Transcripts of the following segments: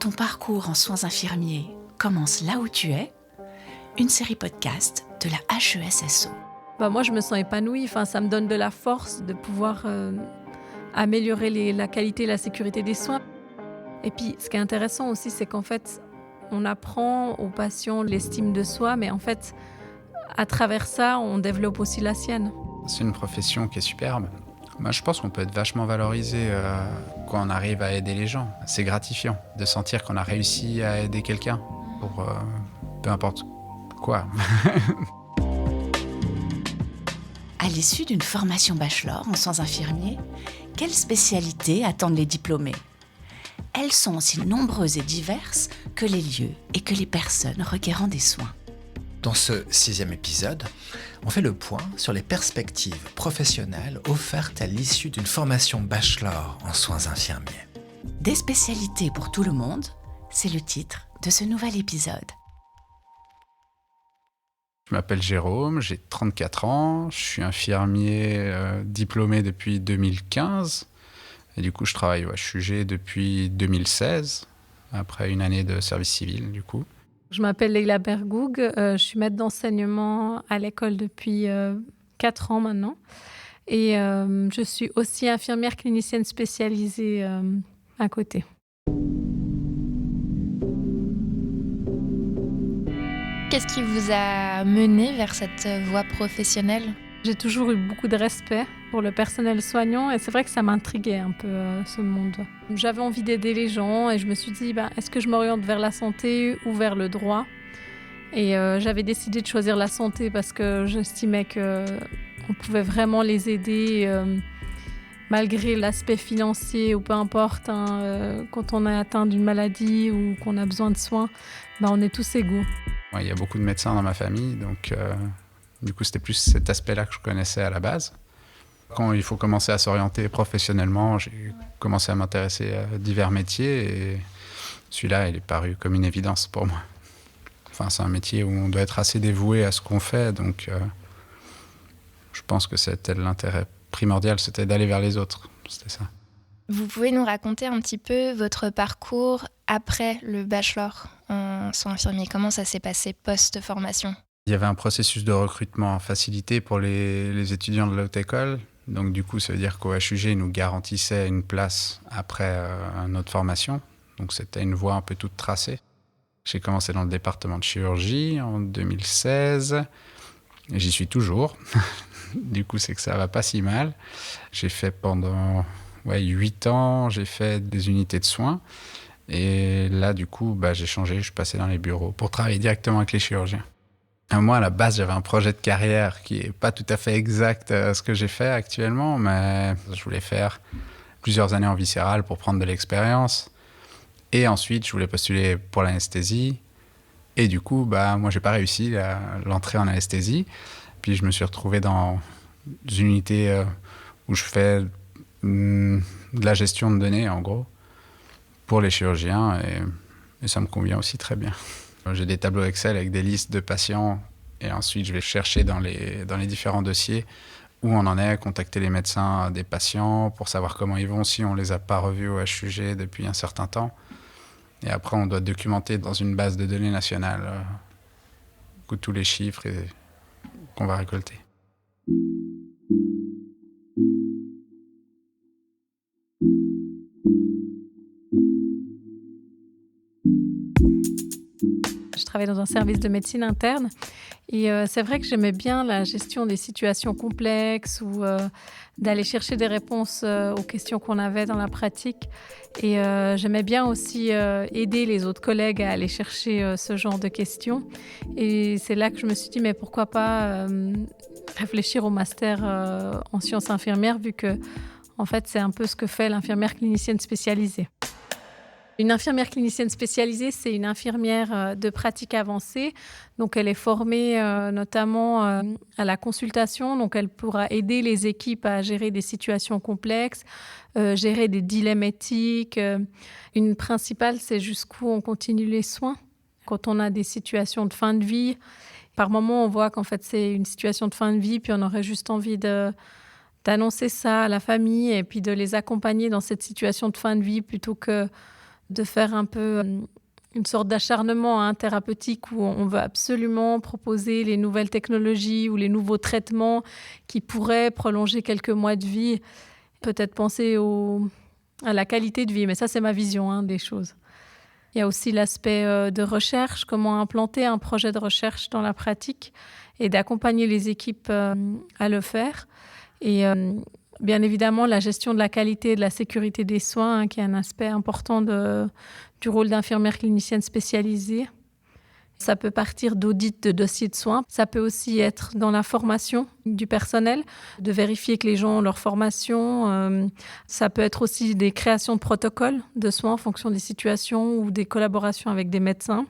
Ton parcours en soins infirmiers commence là où tu es, une série podcast de la HESSO. Moi, je me sens épanouie. Ça me donne de la force de pouvoir améliorer la qualité et la sécurité des soins. Et puis, ce qui est intéressant aussi, c'est qu'en fait, on apprend aux patients l'estime de soi, mais en fait, à travers ça, on développe aussi la sienne. C'est une profession qui est superbe. Moi, je pense qu'on peut être vachement valorisé quand on arrive à aider les gens. C'est gratifiant de sentir qu'on a réussi à aider quelqu'un pour peu importe quoi. À l'issue d'une formation bachelor en soins infirmiers, quelles spécialités attendent les diplômés ? Elles sont aussi nombreuses et diverses que les lieux et que les personnes requérant des soins. Dans ce 6e épisode, on fait le point sur les perspectives professionnelles offertes à l'issue d'une formation bachelor en soins infirmiers. Des spécialités pour tout le monde, c'est le titre de ce nouvel épisode. Je m'appelle Jérôme, j'ai 34 ans, je suis infirmier diplômé depuis 2015. Et du coup, je travaille au HUG depuis 2016, après une année de service civil, du coup. Je m'appelle Leila Bergoug, je suis maître d'enseignement à l'école depuis 4 ans maintenant. Et je suis aussi infirmière clinicienne spécialisée à côté. Qu'est-ce qui vous a mené vers cette voie professionnelle ? J'ai toujours eu beaucoup de respect pour le personnel soignant et c'est vrai que ça m'intriguait un peu ce monde. J'avais envie d'aider les gens et je me suis dit, est-ce que je m'oriente vers la santé ou vers le droit ? Et j'avais décidé de choisir la santé parce que j'estimais qu'on pouvait vraiment les aider malgré l'aspect financier ou peu importe. Quand on est atteint d'une maladie ou qu'on a besoin de soins, on est tous égaux. Il y a beaucoup de médecins dans ma famille, donc du coup c'était plus cet aspect-là que je connaissais à la base. Quand il faut commencer à s'orienter professionnellement, j'ai commencé à m'intéresser à divers métiers et celui-là, il est paru comme une évidence pour moi. C'est un métier où on doit être assez dévoué à ce qu'on fait, donc je pense que c'était l'intérêt primordial, c'était d'aller vers les autres, c'était ça. Vous pouvez nous raconter un petit peu votre parcours après le bachelor en soins infirmiers ? Comment ça s'est passé post-formation ? Il y avait un processus de recrutement facilité pour les étudiants de la haute école. Donc du coup, ça veut dire qu'au HUG, ils nous garantissaient une place après notre formation. Donc c'était une voie un peu toute tracée. J'ai commencé dans le département de chirurgie en 2016. Et j'y suis toujours. Du coup, c'est que ça va pas si mal. J'ai fait pendant 8 ans, j'ai fait des unités de soins. Et là, du coup, j'ai changé. Je suis passé dans les bureaux pour travailler directement avec les chirurgiens. Moi, à la base, j'avais un projet de carrière qui n'est pas tout à fait exact à ce que j'ai fait actuellement, mais je voulais faire plusieurs années en viscéral pour prendre de l'expérience. Et ensuite, je voulais postuler pour l'anesthésie. Et du coup, moi, je n'ai pas réussi l'entrée en anesthésie. Puis, je me suis retrouvé dans une unité où je fais de la gestion de données, en gros, pour les chirurgiens. Et ça me convient aussi très bien. J'ai des tableaux Excel avec des listes de patients et ensuite je vais chercher dans les différents dossiers où on en est, contacter les médecins des patients pour savoir comment ils vont si on ne les a pas revus au HUG depuis un certain temps. Et après, on doit documenter dans une base de données nationale tous les chiffres qu'on va récolter. Je travaillais dans un service de médecine interne et c'est vrai que j'aimais bien la gestion des situations complexes ou d'aller chercher des réponses aux questions qu'on avait dans la pratique. Et j'aimais bien aussi aider les autres collègues à aller chercher ce genre de questions. Et c'est là que je me suis dit, mais pourquoi pas réfléchir au master en sciences infirmières, vu que en fait, c'est un peu ce que fait l'infirmière clinicienne spécialisée. Une infirmière clinicienne spécialisée, c'est une infirmière de pratique avancée. Donc, elle est formée notamment à la consultation. Donc, elle pourra aider les équipes à gérer des situations complexes, gérer des dilemmes éthiques. Une principale, c'est jusqu'où on continue les soins. Quand on a des situations de fin de vie, par moment, on voit qu'en fait, c'est une situation de fin de vie, puis on aurait juste envie d'annoncer ça à la famille et puis de les accompagner dans cette situation de fin de vie plutôt que de faire un peu une sorte d'acharnement thérapeutique où on veut absolument proposer les nouvelles technologies ou les nouveaux traitements qui pourraient prolonger quelques mois de vie. Peut-être penser à la qualité de vie, mais ça, c'est ma vision des choses. Il y a aussi l'aspect de recherche, comment implanter un projet de recherche dans la pratique et d'accompagner les équipes à le faire. Et bien évidemment, la gestion de la qualité et de la sécurité des soins, qui est un aspect important du rôle d'infirmière clinicienne spécialisée. Ça peut partir d'audits de dossiers de soins. Ça peut aussi être dans la formation du personnel, de vérifier que les gens ont leur formation. Ça peut être aussi des créations de protocoles de soins en fonction des situations ou des collaborations avec des médecins.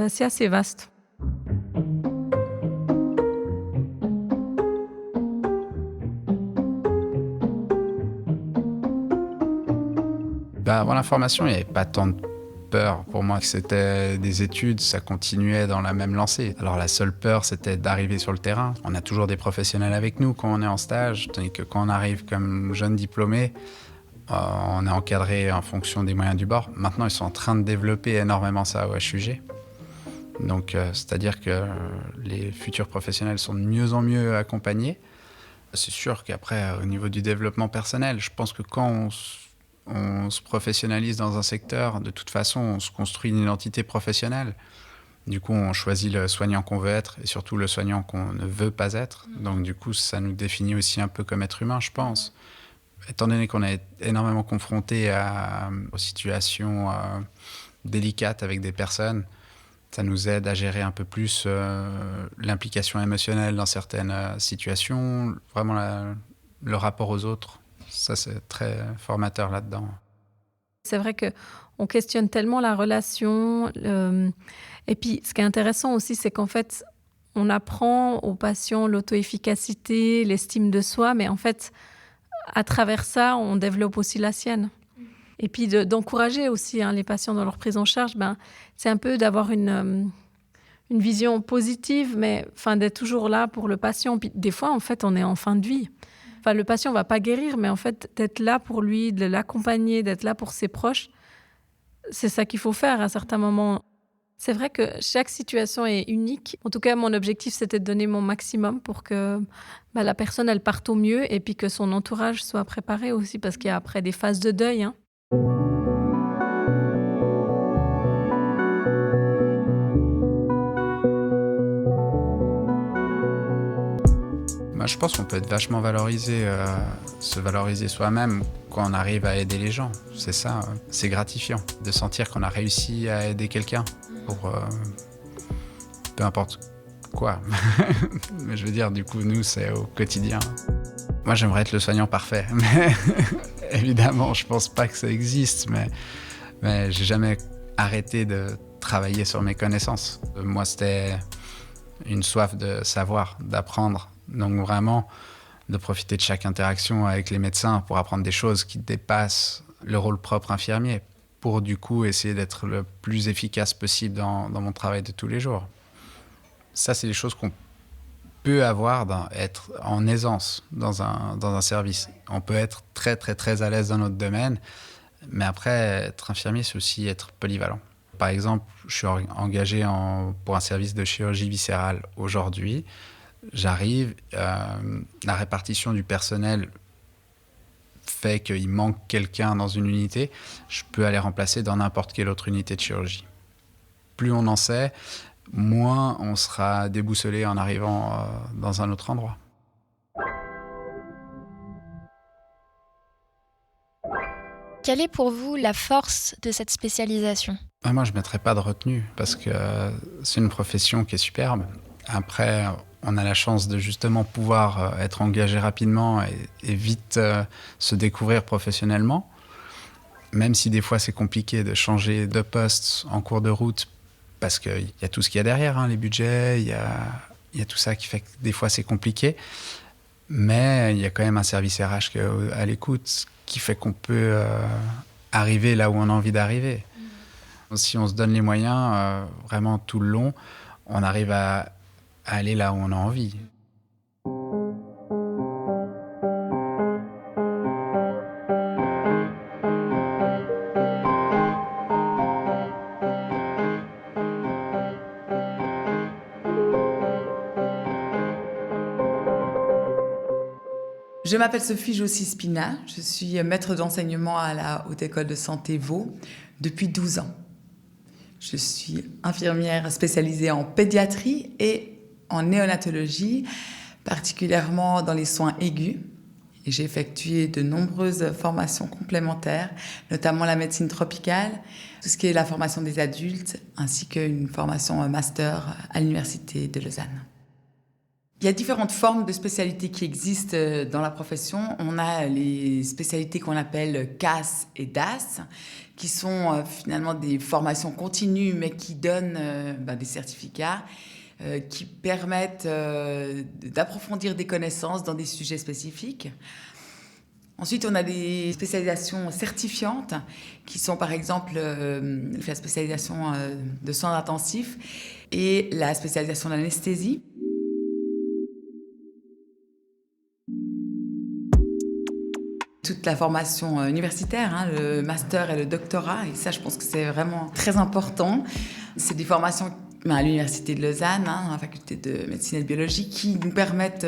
C'est assez vaste. Avant la formation, il n'y avait pas tant de peur pour moi que c'était des études, ça continuait dans la même lancée. Alors la seule peur, c'était d'arriver sur le terrain. On a toujours des professionnels avec nous quand on est en stage, tandis que quand on arrive comme jeune diplômé, on est encadré en fonction des moyens du bord. Maintenant, ils sont en train de développer énormément ça au HUG. Donc, c'est-à-dire que les futurs professionnels sont de mieux en mieux accompagnés. C'est sûr qu'après, au niveau du développement personnel, je pense que quand on se professionnalise dans un secteur, de toute façon, on se construit une identité professionnelle. Du coup, on choisit le soignant qu'on veut être et surtout le soignant qu'on ne veut pas être. Donc, du coup, ça nous définit aussi un peu comme être humain, je pense. Étant donné qu'on est énormément confronté aux situations délicates avec des personnes, ça nous aide à gérer un peu plus l'implication émotionnelle dans certaines situations, vraiment le rapport aux autres. Ça, c'est très formateur là-dedans. C'est vrai qu'on questionne tellement la relation. Et puis, ce qui est intéressant aussi, c'est qu'en fait, on apprend aux patients l'auto-efficacité, l'estime de soi, mais en fait, à travers ça, on développe aussi la sienne. Et puis, d'encourager aussi les patients dans leur prise en charge, c'est un peu d'avoir une vision positive, mais d'être toujours là pour le patient. Puis, des fois, en fait, on est en fin de vie. Le patient ne va pas guérir, mais en fait, d'être là pour lui, de l'accompagner, d'être là pour ses proches, c'est ça qu'il faut faire à certains moments. C'est vrai que chaque situation est unique. En tout cas, mon objectif, c'était de donner mon maximum pour que la personne, elle parte au mieux et puis que son entourage soit préparé aussi, parce qu'il y a après des phases de deuil. Je pense qu'on peut être vachement valorisé, se valoriser soi-même quand on arrive à aider les gens. C'est ça, c'est gratifiant de sentir qu'on a réussi à aider quelqu'un pour peu importe quoi. Mais je veux dire, du coup, nous, c'est au quotidien. Moi, j'aimerais être le soignant parfait. Mais évidemment, je pense pas que ça existe, mais j'ai jamais arrêté de travailler sur mes connaissances. Moi, c'était une soif de savoir, d'apprendre. Donc vraiment, de profiter de chaque interaction avec les médecins pour apprendre des choses qui dépassent le rôle propre infirmier, pour du coup essayer d'être le plus efficace possible dans mon travail de tous les jours. Ça, c'est des choses qu'on peut avoir, être en aisance dans un service. On peut être très, très, très à l'aise dans notre domaine, mais après, être infirmier, c'est aussi être polyvalent. Par exemple, je suis engagé pour un service de chirurgie viscérale aujourd'hui. J'arrive, la répartition du personnel fait qu'il manque quelqu'un dans une unité, je peux aller remplacer dans n'importe quelle autre unité de chirurgie. Plus on en sait, moins on sera déboussolé en arrivant dans un autre endroit. Quelle est pour vous la force de cette spécialisation ? Moi, je ne mettrais pas de retenue parce que c'est une profession qui est superbe. Après, on a la chance de justement pouvoir être engagé rapidement et vite se découvrir professionnellement. Même si des fois c'est compliqué de changer de poste en cours de route parce qu'il y a tout ce qu'il y a derrière, les budgets, il y a tout ça qui fait que des fois c'est compliqué. Mais il y a quand même un service RH à l'écoute qui fait qu'on peut arriver là où on a envie d'arriver. Si on se donne les moyens, vraiment tout le long, on arrive à aller là où on a envie. Je m'appelle Sophie Jossi-Spina, je suis maître d'enseignement à la Haute École de Santé Vaud depuis 12 ans. Je suis infirmière spécialisée en pédiatrie et en néonatologie, particulièrement dans les soins aigus. Et j'ai effectué de nombreuses formations complémentaires, notamment la médecine tropicale, tout ce qui est la formation des adultes, ainsi qu'une formation master à l'Université de Lausanne. Il y a différentes formes de spécialités qui existent dans la profession. On a les spécialités qu'on appelle CAS et DAS, qui sont finalement des formations continues, mais qui donnent des certificats qui permettent d'approfondir des connaissances dans des sujets spécifiques. Ensuite, on a des spécialisations certifiantes, qui sont par exemple la spécialisation de soins intensifs et la spécialisation d'anesthésie. Toute la formation universitaire, le master et le doctorat, et ça je pense que c'est vraiment très important. C'est des formations à l'Université de Lausanne, à la faculté de médecine et de biologie, qui nous permettent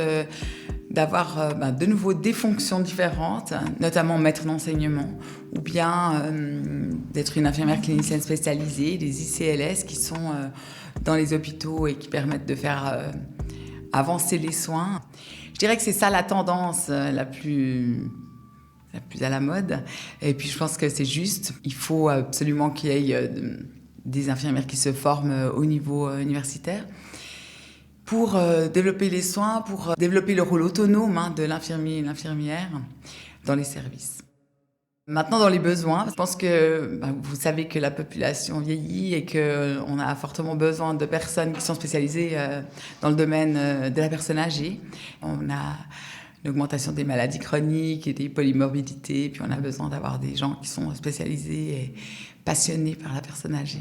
d'avoir de nouveau des fonctions différentes, notamment maître d'enseignement, ou bien d'être une infirmière clinicienne spécialisée, des ICLS qui sont dans les hôpitaux et qui permettent de faire avancer les soins. Je dirais que c'est ça la tendance la plus à la mode. Et puis je pense que c'est juste. Il faut absolument qu'il y ait des infirmières qui se forment au niveau universitaire pour développer les soins, pour développer le rôle autonome de l'infirmier et l'infirmière dans les services. Maintenant, dans les besoins, je pense que vous savez que la population vieillit et qu'on a fortement besoin de personnes qui sont spécialisées dans le domaine de la personne âgée. On a l'augmentation des maladies chroniques et des polymorbidités, puis on a besoin d'avoir des gens qui sont spécialisés et passionnés par la personne âgée.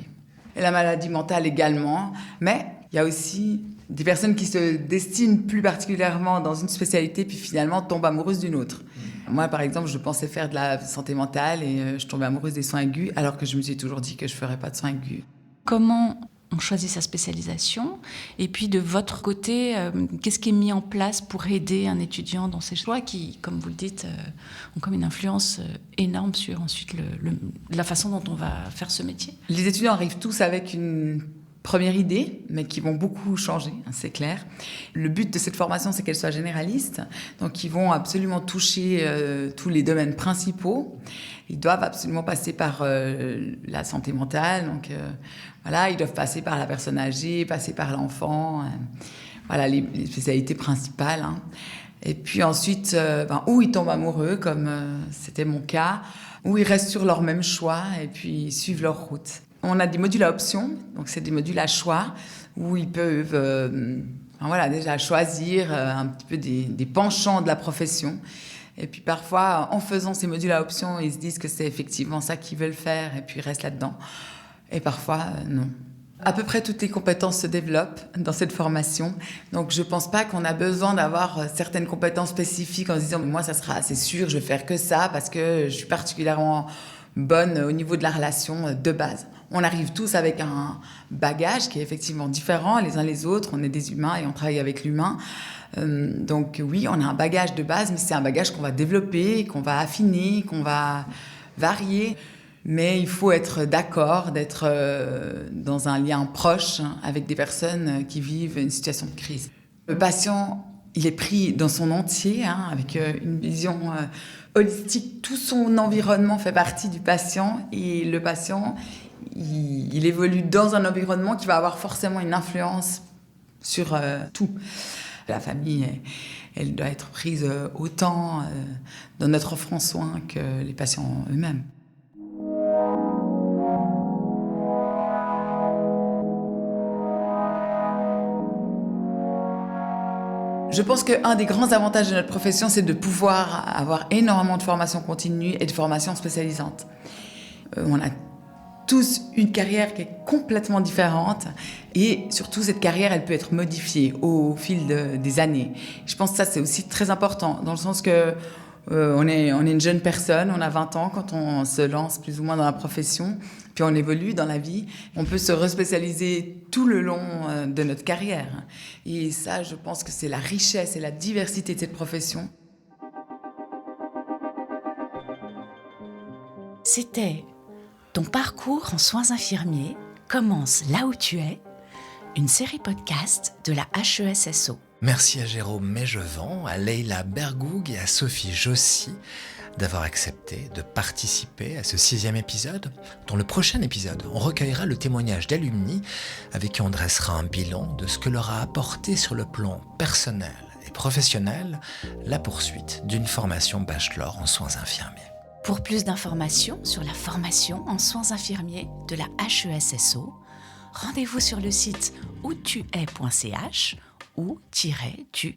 Et la maladie mentale également, mais il y a aussi des personnes qui se destinent plus particulièrement dans une spécialité, puis finalement tombent amoureuses d'une autre. Moi, par exemple, je pensais faire de la santé mentale et je tombais amoureuse des soins aigus, alors que je me suis toujours dit que je ne ferais pas de soins aigus. Comment on choisit sa spécialisation? Et puis de votre côté, qu'est-ce qui est mis en place pour aider un étudiant dans ses choix qui, comme vous le dites, ont comme une influence énorme sur ensuite la façon dont on va faire ce métier? Les étudiants arrivent tous avec une première idée, mais qui vont beaucoup changer, c'est clair. Le but de cette formation, c'est qu'elle soit généraliste. Donc, ils vont absolument toucher tous les domaines principaux. Ils doivent absolument passer par la santé mentale. Donc, ils doivent passer par la personne âgée, passer par l'enfant. Les spécialités principales. Et puis ensuite, où ils tombent amoureux, comme c'était mon cas, où ils restent sur leur même choix et puis ils suivent leur route. On a des modules à option, donc c'est des modules à choix, où ils peuvent déjà choisir un petit peu des penchants de la profession. Et puis parfois, en faisant ces modules à option, ils se disent que c'est effectivement ça qu'ils veulent faire, et puis ils restent là-dedans. Et parfois, non. À peu près toutes les compétences se développent dans cette formation. Donc je ne pense pas qu'on a besoin d'avoir certaines compétences spécifiques en se disant « moi, ça sera assez sûr, je vais faire que ça, parce que je suis particulièrement bonne au niveau de la relation de base ». On arrive tous avec un bagage qui est effectivement différent les uns les autres. On est des humains et on travaille avec l'humain. Donc oui, on a un bagage de base, mais c'est un bagage qu'on va développer, qu'on va affiner, qu'on va varier. Mais il faut être d'accord, d'être dans un lien proche avec des personnes qui vivent une situation de crise. Le patient, il est pris dans son entier, avec une vision holistique. Tout son environnement fait partie du patient et le patient, il évolue dans un environnement qui va avoir forcément une influence sur tout. La famille, elle doit être prise autant dans notre offre en soins que les patients eux-mêmes. Je pense qu'un des grands avantages de notre profession, c'est de pouvoir avoir énormément de formations continues et de formations spécialisantes. On a tous une carrière qui est complètement différente et surtout cette carrière, elle peut être modifiée au fil des années. Je pense que ça, c'est aussi très important dans le sens que on est une jeune personne, on a 20 ans quand on se lance plus ou moins dans la profession, puis on évolue dans la vie. On peut se respécialiser tout le long de notre carrière. Et ça, je pense que c'est la richesse et la diversité de cette profession. C'était Ton parcours en soins infirmiers commence là où tu es, une série podcast de la HESSO. Merci à Jérôme Mégevant, à Leïla Bergoug et à Sophie Jossy d'avoir accepté de participer à ce 6e épisode. Dans le prochain épisode, on recueillera le témoignage d'alumni avec qui on dressera un bilan de ce que leur a apporté sur le plan personnel et professionnel la poursuite d'une formation bachelor en soins infirmiers. Pour plus d'informations sur la formation en soins infirmiers de la HESSO, rendez-vous sur le site outues.ch ou -tu-es.ch.